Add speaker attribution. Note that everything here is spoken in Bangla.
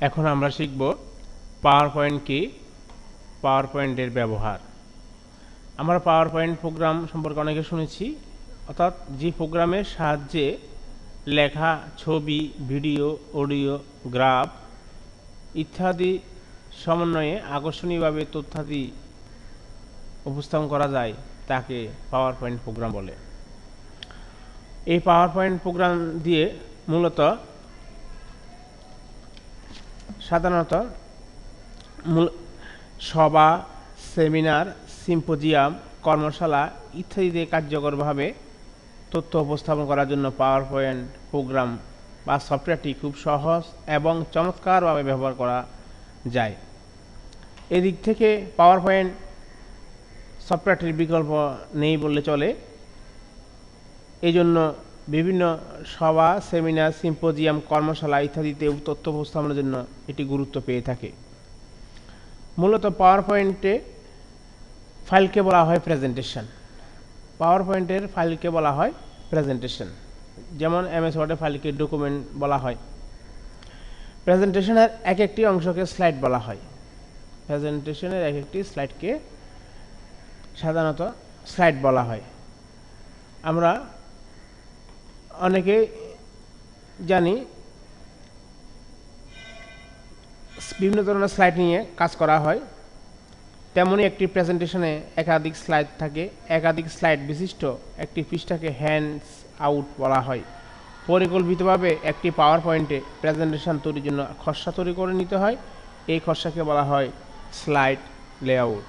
Speaker 1: এখন আমরা শিখব পাওয়ার পয়েন্ট কি, পাওয়ার পয়েন্টের ব্যবহার। আমরা পাওয়ার পয়েন্ট প্রোগ্রাম সম্পর্কে অনেকে শুনেছি, অর্থাৎ যে প্রোগ্রামের সাহায্যে লেখা, ছবি, ভিডিও, অডিও, গ্রাফ ইত্যাদি সমন্বয়ে আকর্ষণীয়ভাবে তথ্যাদি উপস্থাপন করা যায় তাকে পাওয়ার পয়েন্ট প্রোগ্রাম বলে। এই পাওয়ার পয়েন্ট প্রোগ্রাম দিয়ে মূলত সাধারণত সভা, সেমিনার, সিম্পোজিয়াম, কর্মশালা ইত্যাদিতে কার্যকরভাবে তথ্য উপস্থাপন করার জন্য পাওয়ার পয়েন্ট প্রোগ্রাম বা সফটওয়্যারটি খুব সহজ এবং চমৎকারভাবে ব্যবহার করা যায়। এদিক থেকে পাওয়ার পয়েন্ট সফটওয়্যারটির বিকল্প নেই বললে চলে। এই জন্য বিভিন্ন সভা, সেমিনার, সিম্পোজিয়াম, কর্মশালা ইত্যাদিতে তথ্য উপস্থাপনের জন্য এটি গুরুত্ব পেয়ে থাকে। মূলত পাওয়ার পয়েন্টে ফাইলকে বলা হয় প্রেজেন্টেশন। পাওয়ার পয়েন্টের ফাইলকে বলা হয় প্রেজেন্টেশন, যেমন এমএস ওয়ার্ডের ফাইলকে ডকুমেন্ট বলা হয়। প্রেজেন্টেশনের এক একটি অংশকে স্লাইড বলা হয়। প্রেজেন্টেশনের এক একটি স্লাইডকে সাধারণত স্লাইড বলা হয়। আমরা অনেকে জানি বিভিন্ন ধরনের স্লাইড নিয়ে কাজ করা হয়, তেমনই একটি প্রেজেন্টেশনে একাধিক স্লাইড থাকে। একাধিক স্লাইড বিশিষ্ট একটি পৃষ্ঠাকে হ্যান্ডস আউট বলা হয়। পরিকল্পিতভাবে একটি পাওয়ার পয়েন্টে প্রেজেন্টেশন তৈরির জন্য খসড়া তৈরি করে নিতে হয়। এই খসড়াকে বলা হয় স্লাইড লেআউট।